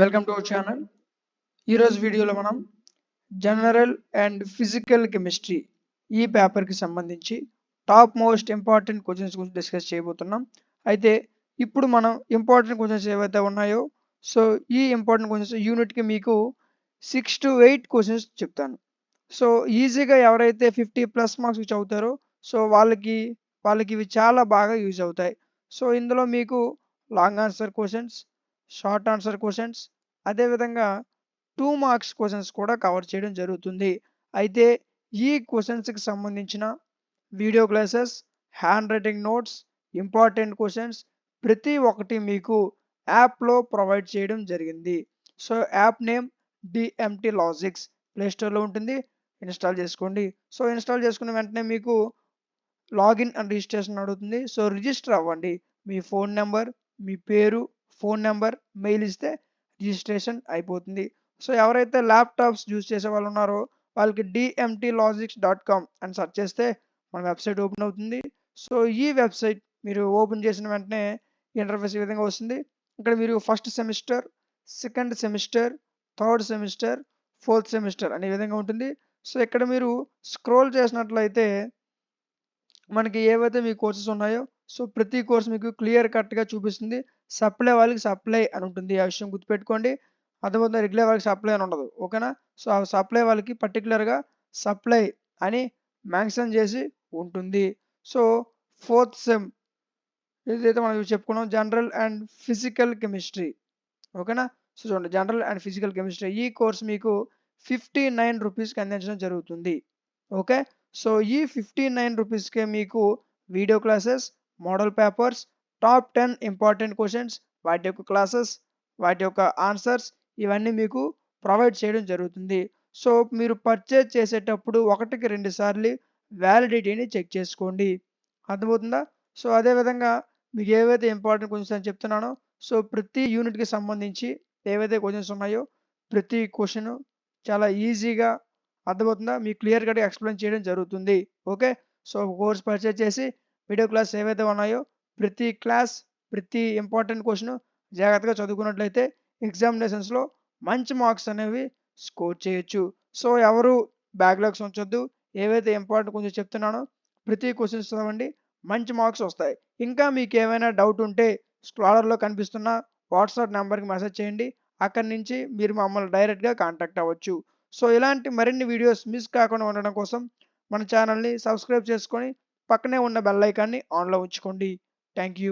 Welcome to our channel. ఈరోజు వీడియోలో మనం జనరల్ అండ్ ఫిజికల్ కెమిస్ట్రీ ఈ పేపర్కి సంబంధించి టాప్ మోస్ట్ ఇంపార్టెంట్ క్వశ్చన్స్ గురించి డిస్కస్ చేయబోతున్నాం. అయితే ఇప్పుడు మనం ఇంపార్టెంట్ క్వశ్చన్స్ ఏవైతే ఉన్నాయో సో ఈ ఇంపార్టెంట్ క్వశ్చన్స్ యూనిట్కి మీకు 6 to 8 క్వశ్చన్స్ చెప్తాను. సో ఈజీగా ఎవరైతే 50+ మార్క్స్ చదువుతారో సో వాళ్ళకి ఇవి చాలా బాగా యూజ్ అవుతాయి. సో ఇందులో మీకు long answer questions, short answer questions, అదేవిధంగా 2 మార్క్స్ క్వశ్చన్స్ కూడా కవర్ చేయడం జరుగుతుంది. అయితే ఈ క్వశ్చన్స్కి సంబంధించిన video classes, hand writing notes, important questions ప్రతి ఒక్కటి మీకు యాప్లో ప్రొవైడ్ చేయడం జరిగింది. So app name DMT logics, ప్లేస్టోర్లో ఉంటుంది, ఇన్స్టాల్ చేసుకోండి. సో ఇన్స్టాల్ చేసుకున్న వెంటనే మీకు లాగిన్ అండ్ రిజిస్ట్రేషన్ అడుగుతుంది. సో రిజిస్టర్ అవ్వండి. మీ ఫోన్ నెంబర్, మీ పేరు, ఫోన్ నెంబర్, మెయిల్ ఇస్తే రిజిస్ట్రేషన్ అయిపోతుంది. సో ఎవరైతే ల్యాప్టాప్స్ యూజ్ చేసే వాళ్ళు ఉన్నారో వాళ్ళకి dmtlogics.com అని సెర్చ్ చేస్తే మన వెబ్సైట్ ఓపెన్ అవుతుంది. సో ఈ వెబ్సైట్ మీరు ఓపెన్ చేసిన వెంటనే ఇంటర్ఫేస్ ఈ విధంగా వస్తుంది. ఇక్కడ మీరు first semester, second semester, third semester, fourth semester అనే విధంగా ఉంటుంది. సో ఇక్కడ మీరు స్క్రోల్ చేసినట్లయితే మనకి ఏవైతే మీ కోర్సెస్ ఉన్నాయో సో ప్రతి కోర్స్ మీకు క్లియర్ కట్గా చూపిస్తుంది. సప్లై వాళ్ళకి సప్లై అని ఉంటుంది. ఆ విషయం గుర్తుపెట్టుకోండి. అర్థమవుతుందా? రెగ్యులర్ వాళ్ళకి సప్లై అని ఉండదు. ఓకేనా? సో ఆ సప్లై వాళ్ళకి పర్టికులర్గా సప్లై అని మెన్షన్ చేసి ఉంటుంది. సో ఫోర్త్ సెమ్ ఏదైతే మనం చెప్పుకున్నాం జనరల్ అండ్ ఫిజికల్ కెమిస్ట్రీ. ఓకేనా? సో చూడండి, జనరల్ అండ్ ఫిజికల్ కెమిస్ట్రీ ఈ కోర్స్ మీకు 59 రూపీస్కి అందించడం జరుగుతుంది. ఓకే, సో ఈ 59 రూపీస్కే మీకు video classes, model papers, top 10 important questions, వాటి యొక్క క్లాసెస్, వాటి యొక్క ఆన్సర్స్ ఇవన్నీ మీకు ప్రొవైడ్ చేయడం జరుగుతుంది. సో మీరు పర్చేజ్ చేసేటప్పుడు 1కి 2 సార్లు వ్యాలిడిటీని చెక్ చేసుకోండి. అర్థమవుతుందా? సో అదేవిధంగా మీకు ఏవైతే ఇంపార్టెంట్ క్వశ్చన్స్ అని చెప్తున్నానో సో ప్రతి యూనిట్కి సంబంధించి ఏవైతే క్వశ్చన్స్ ఉన్నాయో ప్రతి క్వశ్చన్ చాలా ఈజీగా అర్థమవుతుందా మీకు క్లియర్ కట్గా ఎక్స్ప్లెయిన్ చేయడం జరుగుతుంది. ఓకే, సో కోర్స్ పర్చేజ్ చేసి వీడియో క్లాస్ ఏవైతే ఉన్నాయో ప్రతి క్లాస్, ప్రతి ఇంపార్టెంట్ క్వశ్చన్ జాగ్రత్తగా చదువుకున్నట్లయితే ఎగ్జామినేషన్స్లో మంచి మార్క్స్ అనేవి స్కోర్ చేయొచ్చు. సో ఎవరు బ్యాక్లాగ్స్ ఉంచొద్దు. ఏవైతే ఇంపార్టెంట్ కొంచెం చెప్తున్నానో ప్రతి క్వశ్చన్స్ చదవండి, మంచి మార్క్స్ వస్తాయి. ఇంకా మీకు ఏమైనా డౌట్ ఉంటే స్క్రాలర్లో కనిపిస్తున్న వాట్సాప్ నెంబర్కి మెసేజ్ చేయండి. అక్కడి నుంచి మీరు మమ్మల్ని డైరెక్ట్గా కాంటాక్ట్ అవ్వచ్చు. సో ఇలాంటి మరిన్ని వీడియోస్ మిస్ కాకుండా ఉండడం కోసం మన ఛానల్ని సబ్స్క్రైబ్ చేసుకొని పక్కనే ఉన్న బెల్ ఐకాన్ని ఆన్లో ఉంచుకోండి. Thank you.